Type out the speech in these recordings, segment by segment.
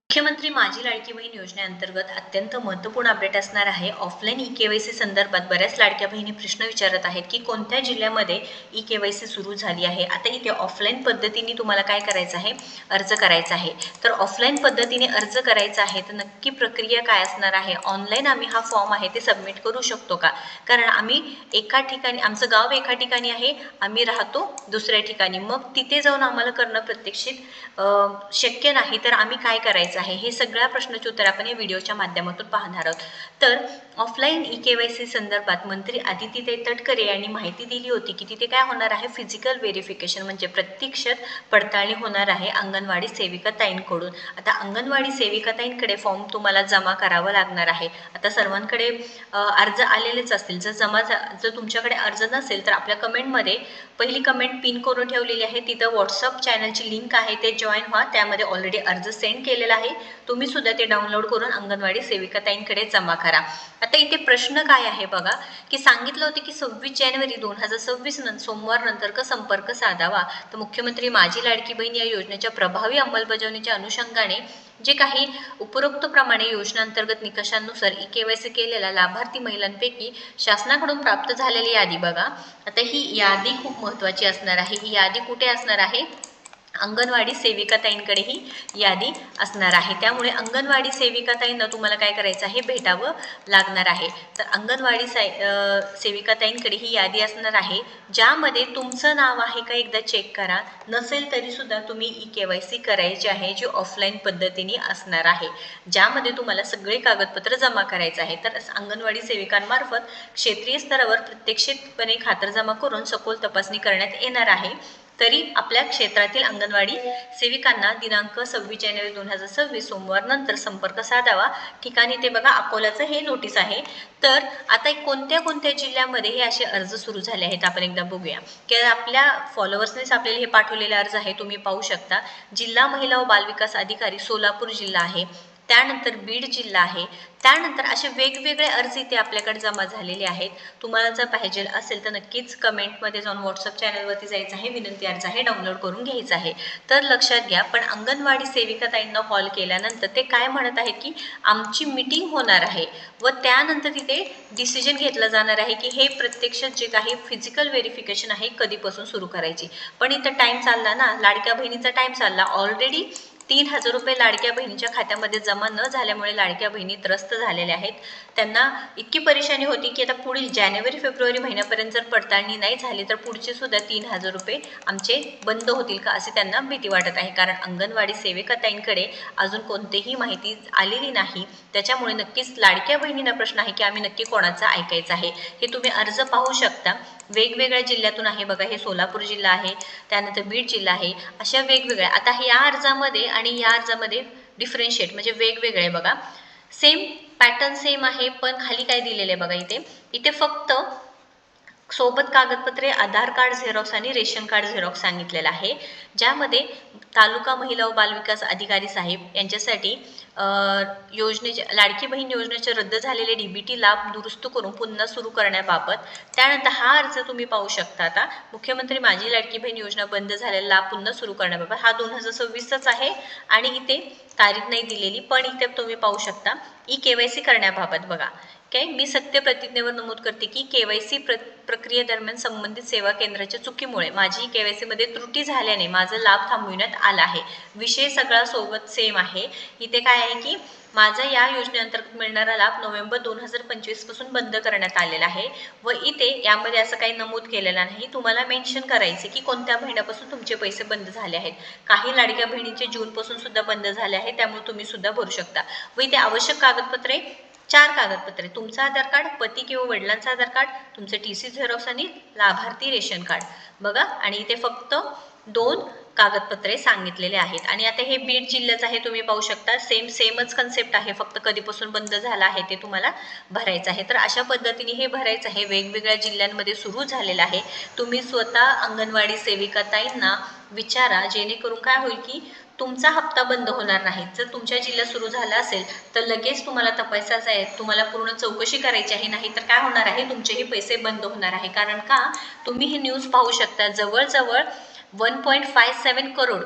मुख्यमंत्री माझी लाडकी बहीण योजनेअंतर्गत अत्यंत महत्त्वपूर्ण अपडेट असणार आहे। ऑफलाईन ई-के-वाय-सी संदर्भात बऱ्याच लाडक्या बहिणी प्रश्न विचारत आहेत की कोणत्या जिल्ह्यामध्ये ई-के-वाय-सी सुरू झाली आहे। आता इथे ऑफलाईन पद्धतीने तुम्हाला काय करायचं आहे, अर्ज करायचा आहे। तर ऑफलाईन पद्धतीने अर्ज करायचा आहे तर नक्की प्रक्रिया काय असणार आहे। ऑनलाईन आम्ही हा फॉर्म आहे ते सबमिट करू शकतो का, कारण आम्ही एका ठिकाणी, आमचं गाव एका ठिकाणी आहे, आम्ही राहतो दुसऱ्या ठिकाणी, मग तिथे जाऊन आम्हाला करणं प्रत्यक्षित शक्य नाही, तर आम्ही काय करायचं आहे, हे सगळ्या प्रश्नाचे उत्तर आपण या व्हिडिओच्या माध्यमातून पाहणार आहोत। तर ऑफलाईन ई-के-वाय-सी संदर्भात मंत्री आदितीताई तटकरे यांनी माहिती दिली होती की तिथे काय होणार आहे, फिजिकल व्हेरिफिकेशन म्हणजे प्रत्यक्षात पडताळणी होणार आहे अंगणवाडी सेविकाताईंकडून। आता अंगणवाडी सेविकाताईंकडे फॉर्म तुम्हाला जमा करावा लागणार आहे। आता सर्वांकडे अर्ज आलेलेच असतील, जर तुमच्याकडे अर्ज नसेल तर आपल्या कमेंटमध्ये पहिली कमेंट पिन करून ठेवलेली आहे, तिथं व्हॉट्सअप चॅनलची लिंक आहे, ते जॉईन व्हा। त्यामध्ये ऑलरेडी अर्ज सेंड केलेला आहे, तुम्ही सुद्धा ते डाउनलोड करून अंगणवाडी सेविकाताईंकडे जमा करा। आता इथे प्रश्न काय आहे बघा, की सांगितलं होते की 26 जानेवारी 2026 सोमवार नंतर का संपर्क साधावा। तर मुख्यमंत्री माझी लाडकी बहीण या योजनेच्या प्रभावी अंमलबजावणीच्या अनुषंगाने जे काही उपरोक्त प्रमाणे योजनांतर्गत निकषांनुसार ई-के-वाय-सी केलेल्या लाभार्थी महिलांपैकी शासनाकडून प्राप्त झालेली यादी बघा। आता ही यादी खूप महत्त्वाची असणार आहे। ही यादी कुठे असणार आहे, अंगणवाडी सेविकाताईंकडे ही यादी असणार आहे। त्यामुळे अंगणवाडी सेविकाताईंना तुम्हाला काय करायचं आहे, भेटावं लागणार आहे। तर अंगणवाडी सेविकाताईंकडे ही यादी असणार आहे, ज्यामध्ये तुमचं नाव आहे का एकदा चेक करा, नसेल तरी सुद्धा तुम्ही ई-के-वाय-सी करायची आहे, जी ऑफलाईन पद्धतीने असणार आहे, ज्यामध्ये तुम्हाला सगळे कागदपत्र जमा करायचे आहे। तर अंगणवाडी सेविकांमार्फत क्षेत्रीय स्तरावर प्रत्यक्षितपणे खातरजमा करून सखोल तपासणी करण्यात येणार आहे। तरी आपल्या क्षेत्रातील अंगणवाडी सेविकांना दिनांक 26 जानेवारी 2026 सोमवार नंतर संपर्क साधावा। ठिकाणी ते बघा अकोल्याचं हे नोटीस आहे। तर आता कोणत्या कोणत्या जिल्ह्यामध्ये हे असे अर्ज सुरू झाले आहेत आपण एकदा बघूया, की आपल्या फॉलोअर्सनेच आपल्याला हे पाठवलेले अर्ज आहे, तुम्ही पाहू शकता। जिल्हा महिला व बालविकास अधिकारी सोलापूर जिल्हा आहे, त्यानंतर बीड जिल्हा आहे, त्यानंतर असे वेगवेगळे अर्ज इथे आपल्याकडे जमा झालेले आहेत। तुम्हाला जर पाहिजे असेल तर नक्कीच कमेंटमध्ये जाऊन व्हॉट्सअप चॅनलवरती जायचं आहे, विनंती अर्ज आहे डाउनलोड करून घ्यायचा आहे। तर लक्षात घ्या, पण अंगणवाडी सेविकाताईंना कॉल केल्यानंतर ते काय म्हणत आहेत की आमची मीटिंग होणार आहे व त्यानंतर तिथे डिसिजन घेतला जाणार आहे की हे प्रत्यक्षात जे काही फिजिकल व्हेरिफिकेशन आहे कधीपासून सुरू करायची। पण इथं टाईम चालला ना, लाडक्या बहिणीचा टाईम चालला। ऑलरेडी 3000 रुपये लाडक्या बहिणीच्या खात्यामध्ये जमा न झाल्यामुळे लाडक्या बहिणी त्रस्त झालेल्या आहेत। त्यांना इतकी परेशानी होती की आता पुढील जानेवारी फेब्रुवारी महिन्यापर्यंत जर पडताळणी नाही झाली तर पुढचे सुद्धा 3000 रुपये आमचे बंद होतील का, असे त्यांना भीती वाटत आहे, कारण अंगणवाडी सेविकाताईंकडे अजून कोणतीही माहिती आलेली नाही। त्याच्यामुळे नक्कीच लाडक्या बहिणींना प्रश्न आहे की आम्ही नक्की कोणाचा ऐकायचं आहे। हे तुम्ही अर्ज पाहू शकता, वेगवेगळ्या जिल्ह्यातून आहे बघा, हे सोलापूर जिल्हा आहे, त्यानंतर बीड जिल्हा आहे, अशा वेगवेगळ्या। आता या अर्जामध्ये आणि या अर्जामध्ये डिफरन्शिएट म्हणजे वेगवेगळे बघा, सेम पॅटर्न सेम आहे, पण खाली काय दिलेले बघा, इथे फक्त सोबत कागदपत्रे आधार कार्ड झेरॉक्स आणि रेशन कार्ड झेरॉक्स सांगितलेलं आहे, ज्यामध्ये तालुका महिला व बालविकास अधिकारी साहेब यांच्यासाठी योजनेचे लाडकी बहीण योजनेचे रद्द झालेले डीबीटी लाभ दुरुस्त करून पुन्हा सुरू करण्याबाबत। त्यानंतर हा अर्ज तुम्ही पाहू शकता, आता मुख्यमंत्री माझी लाडकी बहीण योजना बंद झालेला लाभ पुन्हा सुरू करण्याबाबत, हा 2026च आहे आणि इथे तारीख नाही दिलेली, पण इथे तुम्ही पाहू शकता ई-के-वाय-सी करण्याबाबत बघा। काय मी सत्य प्रतिज्ञेवर नमूद करते की के-वाय-सी प्रक्रियेदरम्यान संबंधित सेवा केंद्राच्या चुकीमुळे माझी के-वाय-सी मध्ये त्रुटी झाल्याने माझा लाभ थांबविण्यात आला आहे। विषय सगळा सोबत सेम आहे। इथे काय आहे की माझा या योजनेअंतर्गत मिळणारा लाभ नोव्हेंबर 2025 पासून बंद करण्यात आलेला आहे व इथे यामध्ये असं काही नमूद केलेलं नाही। तुम्हाला मेन्शन करायचे की कोणत्या महिन्यापासून तुमचे पैसे बंद झाले आहेत। काही लाडक्या बहिणींचे जून पासून सुद्धा बंद झाले आहे, त्यामुळे तुम्ही सुद्धा भरू शकता। व इथे आवश्यक कागदपत्रे 4 कागदपत्रे, तुमचं आधार कार्ड, पती किंवा वडिलांचं आधार कार्ड, तुमचं टी-सी झेरॉक्स आणि लाभार्थी रेशन कार्ड बघा। आणि इथे फक्त 2 कागदपत्रे सांगितलेले आहेत। आणि आता हे बीड जिल्ह्याचं आहे, तुम्ही पाहू शकता सेमच कन्सेप्ट आहे, फक्त कधीपासून बंद झाला आहे ते तुम्हाला भरायचं आहे। तर अशा पद्धतीने हे भरायचं आहे, वेगवेगळ्या जिल्ह्यांमध्ये सुरू झालेलं आहे। तुम्ही स्वतः अंगणवाडी सेविकाताईंना विचारा, जेणेकरून काय होईल की तुमचा हप्ता बंद होणार नाही। जर तुमच्या जिल्ह्यात सुरू झाला असेल तर लगेच तुम्हाला तपासायचं आहे, तुम्हाला पूर्ण चौकशी करायची आहे, नाही तर काय होणार आहे, तुमचेही पैसे बंद होणार आहे। कारण का, तुम्ही ही न्यूज पाहू शकता, जवळजवळ 1.57 करोड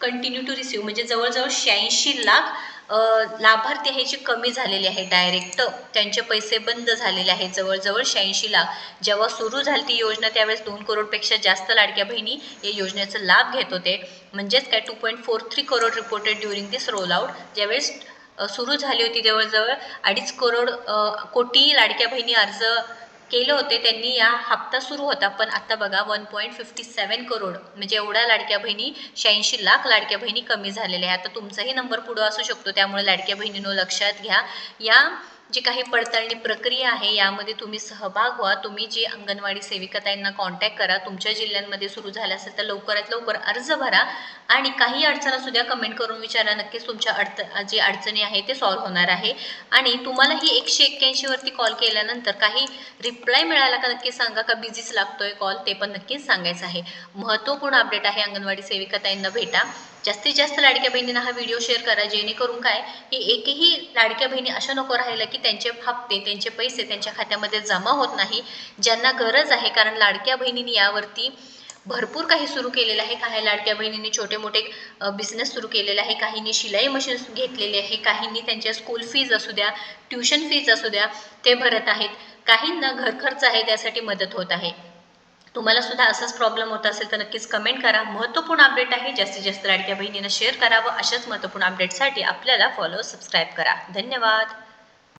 कंटिन्यू टू रिसीव म्हणजे जवळजवळ 86 लाख लाभार्थी आहे जे कमी झालेले आहे, डायरेक्ट त्यांचे पैसे बंद झालेले आहेत. जवळजवळ 86 लाख. जेव्हा सुरू झाली ती योजना त्यावेळेस 2 करोडपेक्षा जास्त लाडक्या बहिणी या योजनेचा लाभ घेत होते. म्हणजेच काय 2.43 करोड रिपोर्टेड ड्युरिंग दिस रोल आउट. ज्यावेळेस सुरू झाली होती तेव्हा 2.5 कोटी लाडक्या बहिणी अर्ज केले होते त्यांनी. या हप्ता सुरू होता, पण आता बघा 1.57 करोड म्हणजे एवढ्या लाडक्या बहिणी, 86 लाख लाडक्या बहिणी कमी झालेल्या आहे. आता तुमचाही नंबर पुढे असू शकतो, त्यामुळे लाडक्या बहिणींनो लक्षात घ्या. या जी काही पडताळणी प्रक्रिया आहे यामध्ये तुम्ही सहभाग व्हा. तुम्ही जी अंगणवाडी सेविकाताईंना कॉन्टॅक्ट करा. तुमच्या जिल्ह्यांमध्ये सुरू झालं असेल तर लवकरात लवकर अर्ज भरा आणि काही अडचण असू द्या कमेंट करून विचारा. नक्कीच तुमच्या जी अडचणी आहे ते सॉल्व्ह होणार आहे. आणि तुम्हाला ही 181 वरती कॉल केल्यानंतर काही रिप्लाय मिळाला का नक्की सांगा, का बिझीच लागतोय कॉल ते पण नक्कीच सांगायचं आहे. महत्त्वपूर्ण अपडेट आहे, अंगणवाडी सेविकाताईंना भेटा. जास्तीत जास्त लाडक्या बहिणींना हा व्हिडिओ शेअर करा, जेणेकरून काय की एकही लाडक्या बहिणी अशा नको राहायला की त्यांचे हप्ते, त्यांचे पैसे त्यांच्या खात्यामध्ये जमा होत नाही. ज्यांना गरज आहे, कारण लाडक्या बहिणींनी यावरती भरपूर काही सुरू केलेलं आहे. काही लाडक्या बहिणींनी छोटे मोठे बिझनेस सुरू केलेले आहे, काहींनी शिलाई मशीन घेतलेले आहे, काहींनी त्यांच्या स्कूल फीज असू द्या, ट्युशन फीज असू द्या ते भरत आहेत. काहींना घर खर्च आहे त्यासाठी मदत होत आहे. तुम्हाला सुद्धा असाच प्रॉब्लेम होत असेल तर नक्कीच कमेंट करा. महत्त्वपूर्ण अपडेट आहे, जास्तीत जास्त लाडक्या बहिणींना शेअर करा व अशाच महत्त्वपूर्ण अपडेटसाठी आपल्याला सबस्क्राईब करा. धन्यवाद.